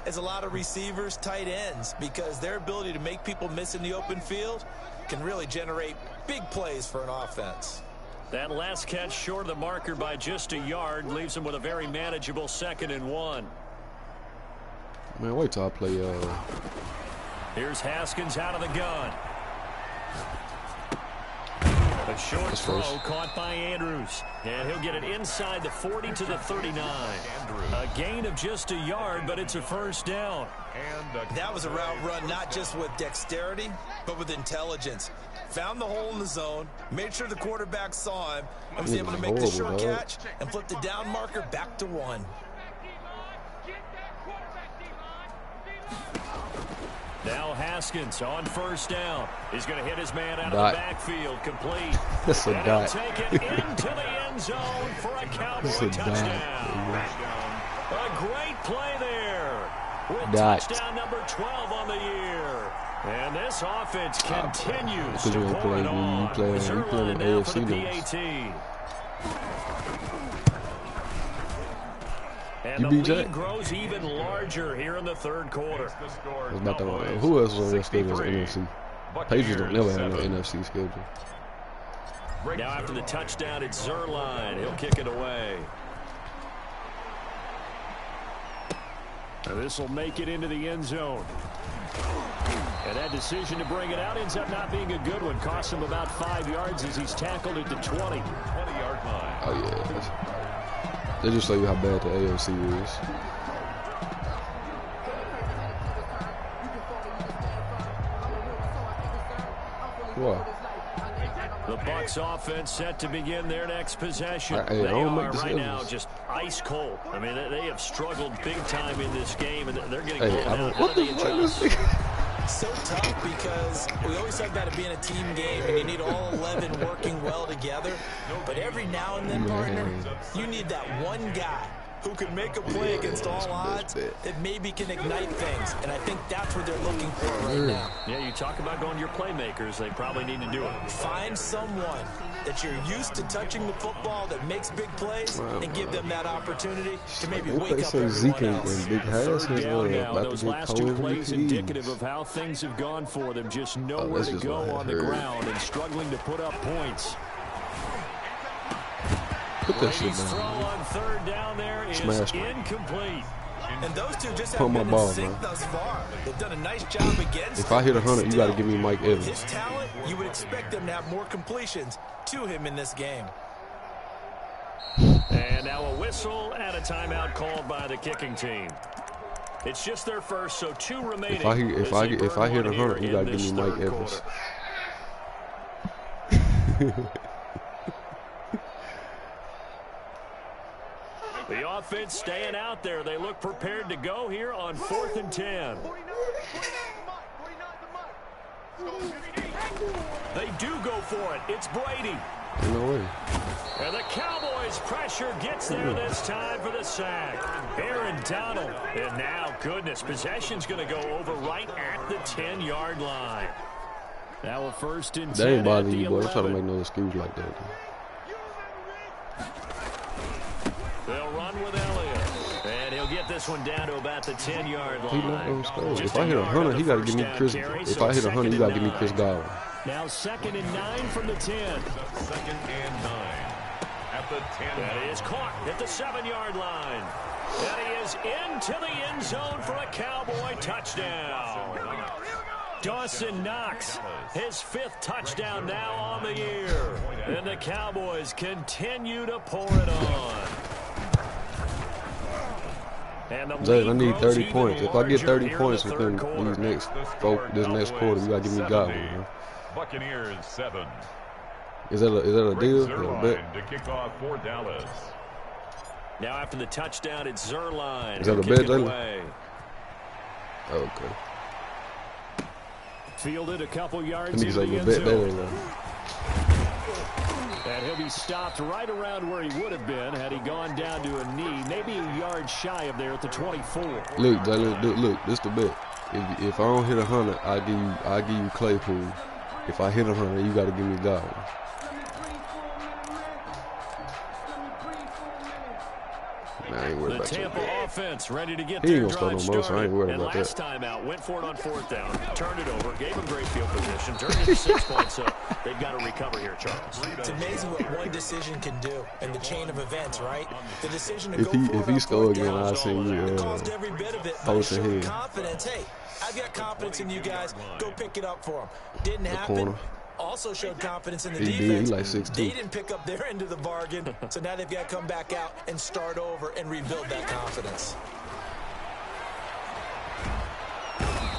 D: as a lot of receivers, tight ends, because their ability to make people miss in the open field can really generate big plays for an offense.
A: That last catch short of the marker by just a yard leaves him with a very manageable 2nd and 1.
C: Man, wait till I play.
A: Here's Haskins out of the gun. A short throw caught by Andrews. And he'll get it inside the 40 to the 39. A gain of just a yard, but it's a 1st down.
D: That was a route run not just with dexterity, but with intelligence. Found the hole in the zone, made sure the quarterback saw him, and was able to make the short catch and flip the down marker back to 1.
A: Now Haskins on 1st down. He's going to hit his man out of the backfield, complete.
C: That's a dot.
A: He'll take it into the end zone for a Cowboy touchdown. A great play there with touchdown number 12 on the year. And this offense continues to pull it on. Zerline now for the PAT. And the lead grows even larger here in the 3rd quarter.
C: Who else was on their schedule as NFC? Patriots don't never have no NFC schedule.
A: Now after the touchdown, it's Zerline. He'll kick it away. And this will make it into the end zone. And that decision to bring it out ends up not being a good one. Cost him about 5 yards as he's tackled at the 20-yard line.
C: Oh, yeah. They just show you how bad the AFC is. What?
A: The Bucs offense set to begin their next possession.
C: They
A: are right now just ice cold. I mean, they have struggled big time in this game, and they're getting blown out. How do they adjust?
D: So tough because we always talk about it being a team game and you need all 11 working well together. But every now and then, partner, you need that one guy who can make a play against all odds that maybe can ignite things. And I think that's what they're looking for right now.
A: Yeah, you talk about going to your playmakers. They probably need to do it.
D: Find someone that you're used to touching the football that makes big plays and give them that opportunity to maybe wake up everyone else.
A: Third down now. Those last 2 plays indicative of how things have gone for them. Just nowhere to go on the ground and struggling to put up points.
C: Put that shit
A: Throw on 3rd down there is incomplete.
D: And those two just haven't been in sync thus far. They've done a nice job against.
C: If I hit 100, you got to give me Mike Evans.
D: His talent, you would expect them to have more completions to him in this game.
A: And now a whistle and a timeout called by the kicking team. It's just their first, so 2 remaining.
C: If I hit 100, you got to give me Mike Evans.
A: The offense staying out there. They look prepared to go here on 4th and 10. They do go for it. It's Brady.
C: No way.
A: And the Cowboys' pressure gets there this time for the sack. Aaron Donald. And now, goodness, possession's going to go over right at the 10-yard line. Now a 1st and 10.
C: They ain't bothering you, boy. I'm trying to make no excuse like that.
A: They'll run with Elliott. And he'll get this one down to about the 10-yard line.
C: If I hit 100, he got to give me Chris. If I hit 100, you got to give me Chris Godwin.
A: Now 2nd and 9 from the 10.
B: 2nd and 9 at the 10.
A: That is caught at the 7-yard line. And he is into the end zone for a Cowboy touchdown. Dawson Knox, his 5th touchdown now on the year. And the Cowboys continue to pour it on.
C: Jay, I need 30 points. If I get 30 points within this next quarter, you gotta give me Godwin, man.
B: Buccaneers 7.
C: Is that a deal?
B: To kick off for Dallas.
A: Now after the touchdown, it's Zerline.
C: Is that a bet, Jalen? Okay.
A: Fielded a couple yards into the end zone. And he'll be stopped right around where he would have been had he gone down to a knee, maybe a yard shy of there at the 24.
C: Look, Jalen, look, this the bet. If I don't hit 100, I give you Claypool. If I hit 100, you got to give me Godwin. Nah, I ain't worried about
A: the Tampa
C: that.
A: offense ready to get
C: He
A: their
C: ain't gonna
A: drive
C: start no more, so I ain't worried
A: started.
C: about
A: And last
C: that.
A: time out, went for it on 4th down, turned it over, gave him great field position, turned it to 6 points. So they've got to recover here, Charles.
D: It's amazing what one decision can do in the chain of events, right? The decision to
C: If he score again, I'll see you
D: caused every bit of it,
C: posting
D: but
C: here.
D: confidence. Hey, I've got confidence in you guys. Go pick it up for him. Didn't happen.
C: Corner.
D: Also showed confidence in the
C: He
D: defense.
C: did. He like 6'2".
D: They didn't pick up their end of the bargain, so now they've got to come back out and start over and rebuild that confidence.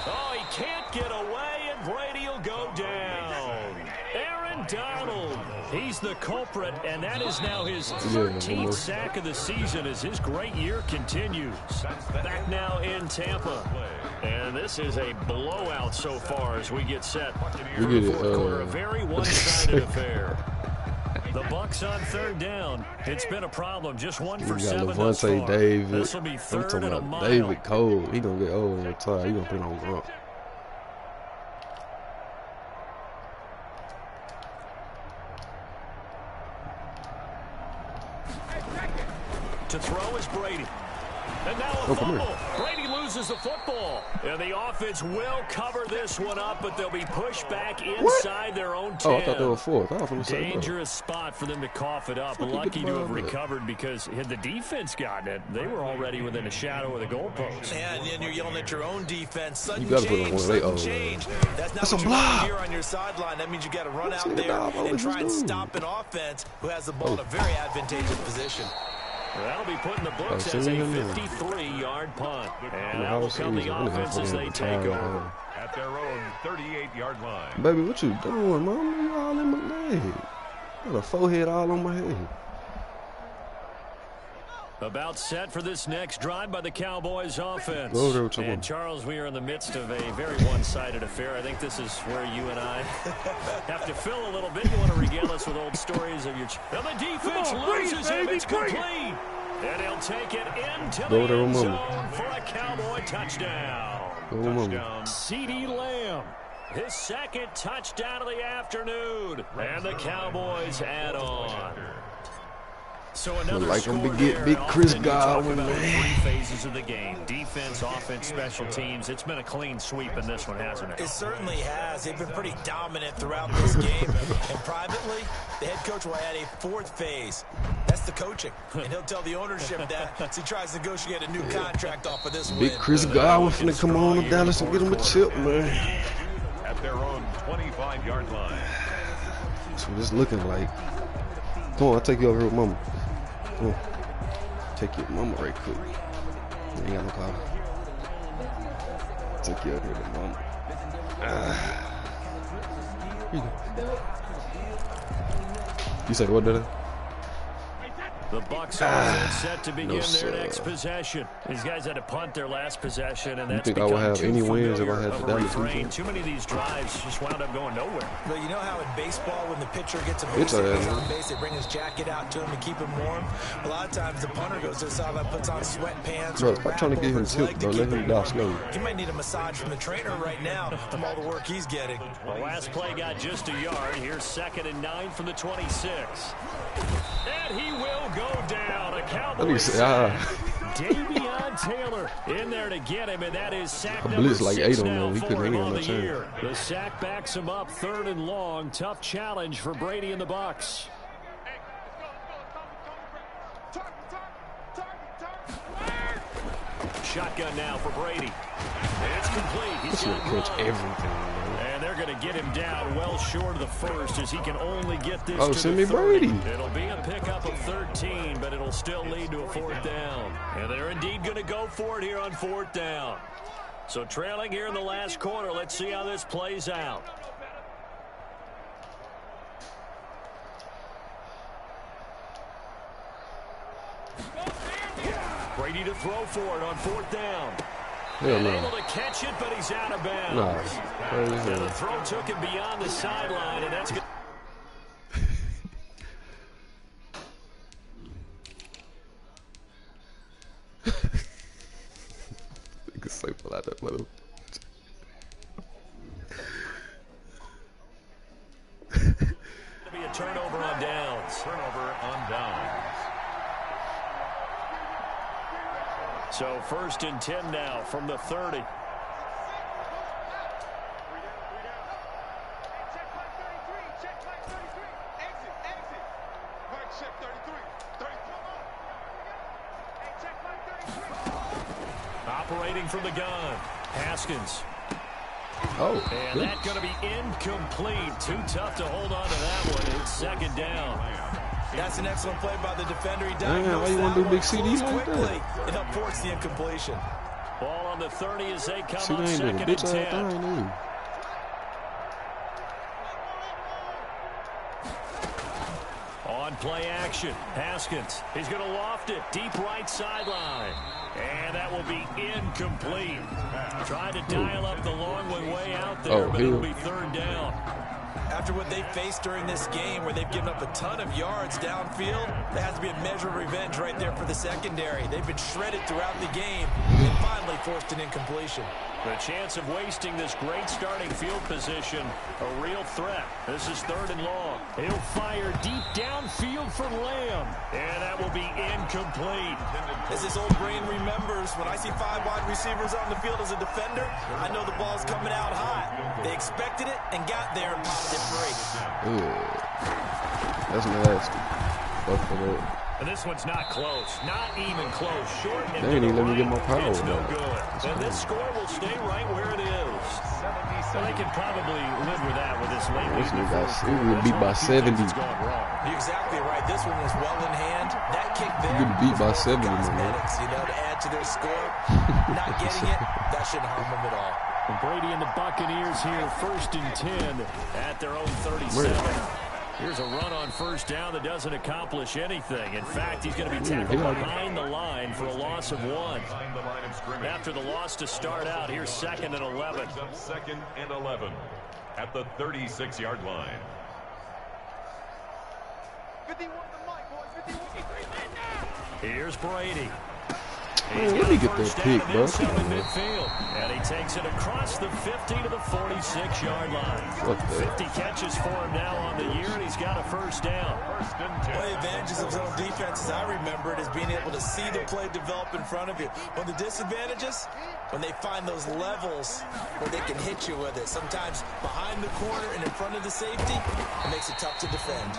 A: Oh, he can't get away, and Brady will go down. Aaron Donald, he's the culprit, and that is now his 13th sack of the season as his great year continues. Back now in Tampa. And this is a blowout so far as we get set for the 4th quarter. A very one-sided affair. The Bucs on 3rd down. It's been a problem. Just 1 for 7 thus far.
C: David.
A: This will be 3rd and a mile.
C: David Cole. He gonna get old and retire. He gonna put on Gronk.
A: To throw is Brady. And now a fumble. Brady loses the football. And the offense will cover this one up, but they'll be pushed back inside their own 10.
C: Oh, I thought they were 4th. I was gonna say
A: Dangerous spot for them to cough it up. Lucky to have recovered because had the defense gotten it, they were already within a shadow of the goalpost.
D: And then you're yelling at your own defense. Sudden
C: You gotta put on
D: change,
C: one of
D: sudden
C: they
D: change. That's not
C: That's
D: what
C: a
D: you want
C: block.
D: to hear on your sideline. That means you got to run out there and try and stop an offense who has the ball in a very advantageous position.
A: That'll be put in the books as a 53-yard punt. And out will come the offense as they take over.
B: At their own 38-yard line.
C: Baby, what you doing, mama? You all in my leg. Got a forehead all on my head.
A: About set for this next drive by the Cowboys offense. And Charles, we are in the midst of a very one-sided affair. I think this is where you and I have to fill a little bit. You want to regale us with old stories of your... Now the defense loses him. It's complete. And he'll take it into the end zone for a Cowboy touchdown. CeeDee Lamb, his 2nd touchdown of the afternoon. And the Cowboys add on. So another
C: like him to get big Chris Godwin, man.
A: 3 phases of the game: defense, offense, special teams. It's been a clean sweep in this one, hasn't it?
D: It certainly has. They've been pretty dominant throughout this game. And privately, the head coach will add a 4th phase. That's the coaching. And he'll tell the ownership that as he tries to negotiate a new contract off of this win.
C: Big Chris Godwin finna come on to Dallas and get him a chip, man.
B: At their own 25-yard line.
C: That's what it's looking like. Come on, I'll take you over here with mama. Come on. Take your mama right quick. You ain't got no car. Take you over here with mama. Here you go. You said what, did I?
A: The Bucs are set to begin their next possession. These guys had to punt their last possession, and that's
C: think I would have any wins if I had the Dallas
A: refrain. Too many of these drives just wound up going nowhere.
D: But you know how in baseball, when the pitcher gets a base on base, they bring his jacket out to him to keep him warm. A lot of times the punter goes to the sideline, puts on sweatpants.
C: Bro, stop trying to get him tipped, bro. Let him die slowly.
D: He might need a massage from the trainer right now from all the work he's getting.
A: The last play got just a yard. Here's 2nd and 9 from the 26. And he will go down. A Cowboys.
C: Let me say,
A: Davion Tyrod Taylor in there to get him, and that is sack number
C: blitz like
A: 6
C: 8 on
A: now
C: him. He
A: for
C: couldn't
A: him
C: hang
A: on
C: on
A: the
C: the
A: year. The sack backs him up, 3rd and long. Tough challenge for Brady and the Bucs. Shotgun now for Brady. It's complete. He's
C: going to catch everything, man.
A: And they're going to get him down well short of the first as he can only get this to
C: send
A: the
C: me
A: 30.
C: Brady.
A: It'll be a pickup of 13, but it'll still lead to a 4th down. And they're indeed going to go for it here on 4th down. So trailing here in the last quarter. Let's see how this plays out. Brady to throw for it on 4th down.
C: Hell no.
A: Able to catch it, but he's out of bounds.
C: Nah.
A: And the throw took him beyond the sideline, and that's good.
C: You can say pull out that mother.
A: Be a turnover on downs.
B: Turnover on downs.
A: So 1st and 10 now from the 30. Operating from the gun, Haskins.
C: Oh,
A: and that's going to be incomplete. Too tough to hold on to that one. It's 2nd down.
D: That's an excellent play by the defender. He
C: why you want to do big CD like that?
D: It upports the incompletion.
A: Ball on the 30 as they come
C: See,
A: up
C: they ain't
A: 2nd
C: doing
A: and 10. On play action, Haskins. He's going to loft it deep right sideline. And that will be incomplete. Trying to dial up the long one way out there, but it'll be 3rd down.
D: After what they faced during this game where they've given up a ton of yards downfield, there has to be a measure of revenge right there for the secondary. They've been shredded throughout the game and finally forced an incompletion.
A: The chance of wasting this great starting field position, a real threat. This is 3rd and long. He'll fire deep downfield for Lamb, and that will be incomplete.
D: As his old brain remembers, when I see 5 wide receivers on the field as a defender, I know the ball's coming out hot. They expected it and got there and popped it free.
C: That's nasty. Fuck for that.
A: And this one's not close. Not even close. Short and
C: they ain't even let me get my power.
A: It's no good. And this score will stay right where it is. Well, they can probably live with that with this late
C: This nigga got beat by 70.
D: You're exactly right. This one was well in hand. That kick there.
C: You beat by 70, man.
D: You know, to add to their score. Not getting it, that shouldn't harm them at all.
A: And Brady and the Buccaneers here, 1st and 10 at their own 37. Here's a run on 1st down that doesn't accomplish anything. In fact, he's going to be tackled behind the line for a loss of 1. After the loss to start out, here's 2nd and 11.
B: 2nd and 11 at the 36-yard line.
A: Here's Brady.
C: Man, let me get that pick, bro.
A: And he takes it across the 50 to the 46-yard line. 50 catches for him now on the year, and he's got a 1st down.
D: One of the advantages of zone defense, as I remember it, is being able to see the play develop in front of you. One of the disadvantages, when they find those levels where they can hit you with it. Sometimes behind the corner and in front of the safety, it makes it tough to defend.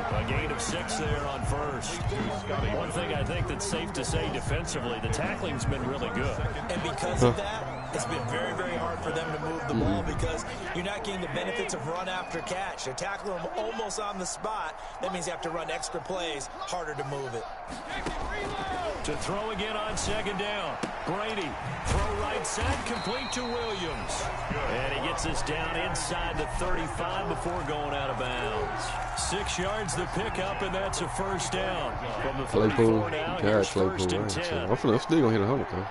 A: A gain of 6 there on 1st. One thing I think that's safe to say defensively, the tackling's been really good.
D: And because of that, it's been very, very hard for them to move the ball because you're not getting the benefits of run after catch. They're tackling them almost on the spot. That means you have to run extra plays, harder to move it.
A: To throw again on 2nd down. Brady, throw right side, complete to Williams. And he gets this down inside the 35 before going out of bounds. 6 yards the pickup, and that's a 1st down. From the 34 now, here's 1st and 10.
C: I'm still going to hit 100, though.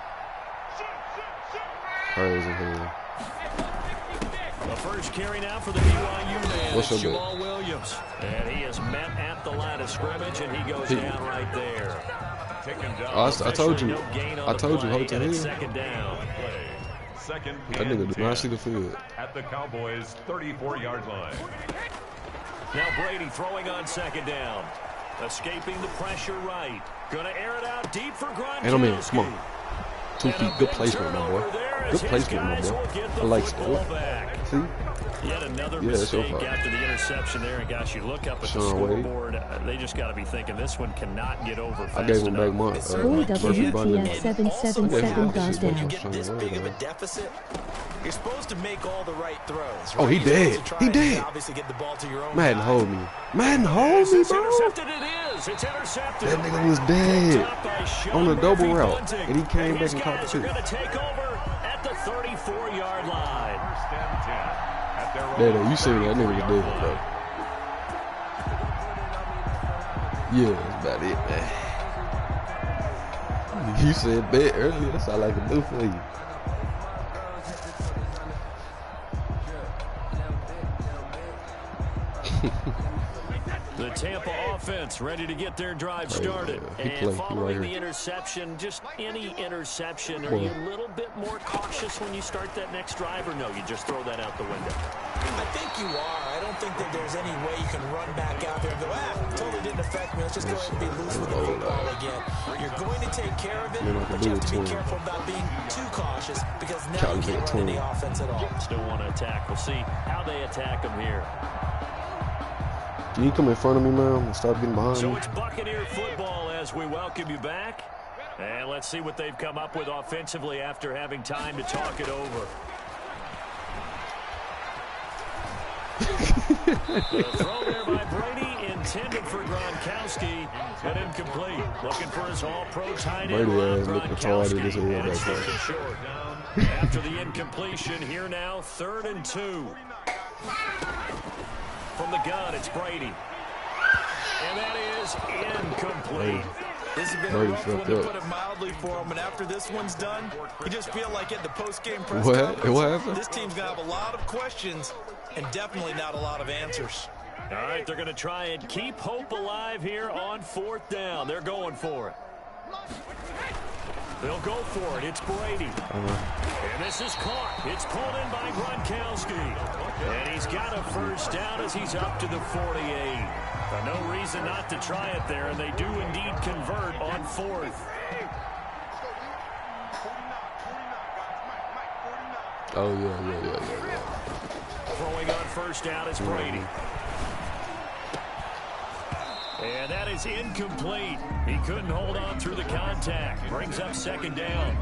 C: Crazy here.
A: The first carry now for the BYU man.
C: What's up,
A: Jamal Williams. And he is met at the line of scrimmage, and he goes down right there.
C: I told you. I told you, hold to him.
A: 2nd down.
B: Second
C: That nigga did not see the field.
B: At the Cowboys' 34-yard line.
A: Now Brady throwing on 2nd down. Escaping the pressure right. Gonna air it out deep for Gronkowski.
C: And I'm in. Come on. 2 feet. Good placement, my boy. Good placement, my boy. I like it. See?
A: Yet another mistake after the interception there. And gosh, you look up at the scoreboard. They just got to be thinking this one cannot get over fast.
C: I gave him back my
F: WTF 777 goes down.
D: You get this big of a deficit. You're supposed to make all the right throws. Right?
C: Oh, he dead. He dead.
D: Obviously get the ball to your own
C: Madden,
D: guy.
C: hold me. Madden, hold me, bro.
A: Intercepted it is. It's intercepted.
C: That nigga was dead on a double route, and he came back and caught the 2.
A: Going to take over at the 34-yard line.
C: You see that nigga was dead, bro. Yeah, that's about it, man. You said bet earlier. That's all I can do for you.
A: The Tampa offense ready to get their drive started. And following the interception, just any interception, are you a little bit more cautious when you start that next drive, or no, you just throw that out the window?
D: I think you are. I don't think that there's any way you can run back out there and go, totally didn't affect me. Let's just go ahead and be loose with the football again. You're going to take care of it, but you have to be careful about being too cautious because now you can't run any offense at all.
A: Still want to attack. We'll see how they attack them here.
C: Can you come in front of me, man, and start getting behind me?
A: So it's Buccaneer football as we welcome you back. And let's see what they've come up with offensively after having time to talk it over. The throw there by Brady, intended for Gronkowski, but incomplete. Looking for his all-pro tight end, Gronkowski. And it's taken short. After the incompletion, here now, 3rd and 2. From the gun, it's Brady. And that is incomplete.
D: This has been a rough one, to put it mildly, for him. And after this one's done, you just feel like at the post-game press conference, this team's going to have a lot of questions and definitely not a lot of answers.
A: All right, they're going to try and keep hope alive here on 4th down. They're going for it. They'll go for it. It's Brady. And this is caught. It's pulled in by Gronkowski. And he's got a 1st down as he's up to the 48. But no reason not to try it there, and they do indeed convert on 4th.
C: Oh, yeah.
A: Throwing on 1st down is Brady. And that is incomplete. He couldn't hold on through the contact. Brings up 2nd down.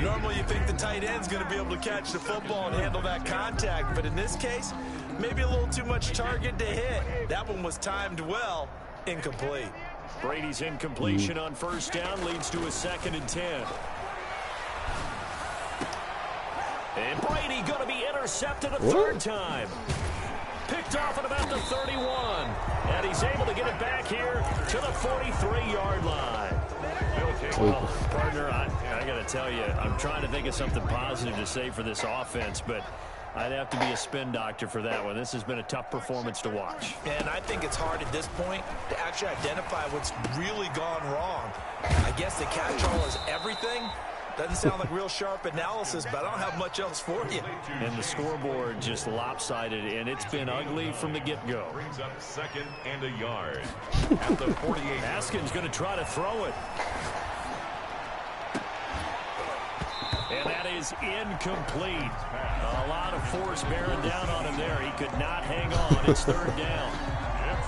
D: Normally you think the tight end's going to be able to catch the football and handle that contact, but in this case, maybe a little too much target to hit. That one was timed well. Incomplete.
A: Brady's incompletion on 1st down leads to a 2nd and 10. And Brady going to be intercepted a 3rd time. Picked off at about the 31. And he's able to get it back here to the 43-yard line. Well, partner, I got to tell you, I'm trying to think of something positive to say for this offense, but I'd have to be a spin doctor for that one. This has been a tough performance to watch.
D: And I think it's hard at this point to actually identify what's really gone wrong. I guess the catch-all is everything. Doesn't sound like real sharp analysis, but I don't have much else for you.
A: And the scoreboard just lopsided, and it's been ugly from the get-go.
B: Brings up 2nd and a yard. At the 48.
A: Haskins going to try to throw it. And that is incomplete. A lot of force bearing down on him there. He could not hang on. It's 3rd down.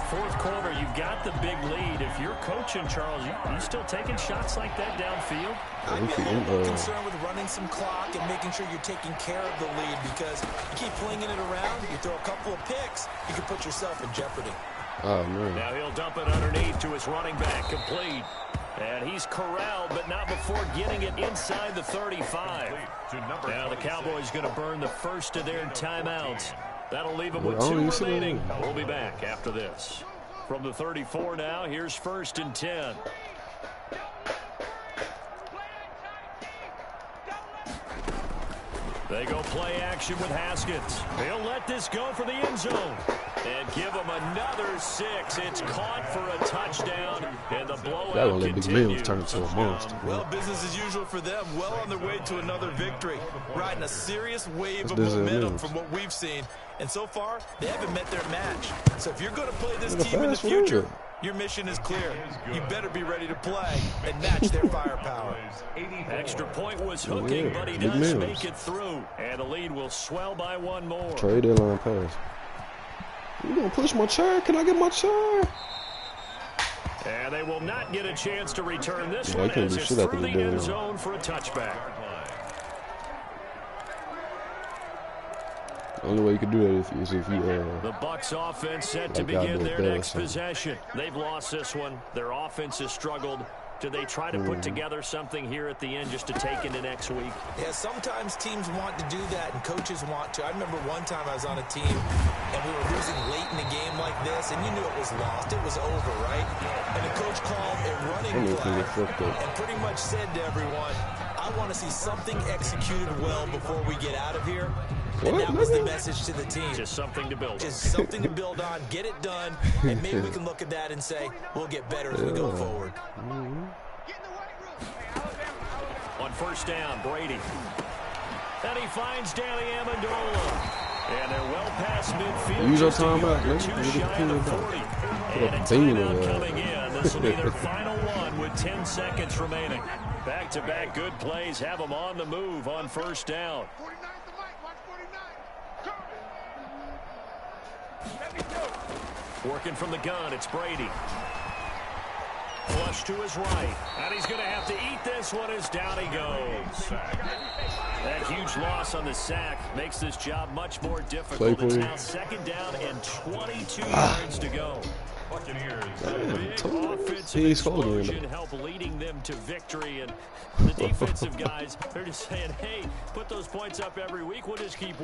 A: 4th quarter, you've got the big lead. If you're coaching, Charles, you still taking shots like that downfield?
D: I'd be a little concerned with running some clock and making sure you're taking care of the lead, because you keep flinging it around, you throw a couple of picks, you can put yourself in jeopardy.
C: Oh, man.
A: Now he'll dump it underneath to his running back, complete. And he's corralled, but not before getting it inside the 35. Now the Cowboys going to burn the first of their timeouts. That'll leave them with 2 remaining. We'll be back after this. From the 34 now, here's 1st and 10. They go play action with Haskins. He'll let this go for the end zone. And give him another 6. It's caught for a touchdown. And the blowout continues.
C: Turn into a monster.
D: Well, business as usual for them. Well on their way to another victory. Riding a serious wave of momentum from what we've seen. And so far, they haven't met their match. So if you're going to play this team in the future, Your mission is clear. You better be ready to play and match their firepower.
A: Extra point was hooking, but he does make it through. And the lead will swell by one more.
C: Trade deadline pass. You gonna push my chair? Can I get my chair?
A: And they will not get a chance to return this one as it's through the end zone for a touchback.
C: The only way you can do that is if you
A: the Bucs offense set to begin their next possession. They've lost this one. Their offense has struggled. Do they try to put together something here at the end just to take into next week?
D: Yeah, sometimes teams want to do that and coaches want to. I remember one time I was on a team and we were losing late in a game like this, and you knew it was lost. It was over, right? And the coach called a running play and pretty much said to everyone, I want to see something executed well before we get out of here. And that was the message to the team.
A: Just something to build on.
D: Just something to build on. Get it done. And maybe we can look at that and say, we'll get better as we go forward.
A: On first down, Brady. And he finds Danny Amendola. And they're well past midfield.
C: Use your time out, man.
A: Too shy of the 40. And a timeout coming in. This will be their final one with 10 seconds remaining. Back-to-back good plays have them on the move on first down. Working from the gun, it's Brady. Flush to his right. And he's going to have to eat this one as down he goes. That huge loss on the sack makes this job much more difficult. It's now second down and 22 yards to go. Big offensive explosion help leading them to victory. And the defensive guys, they're just saying, hey, put those points up every week. We'll just keep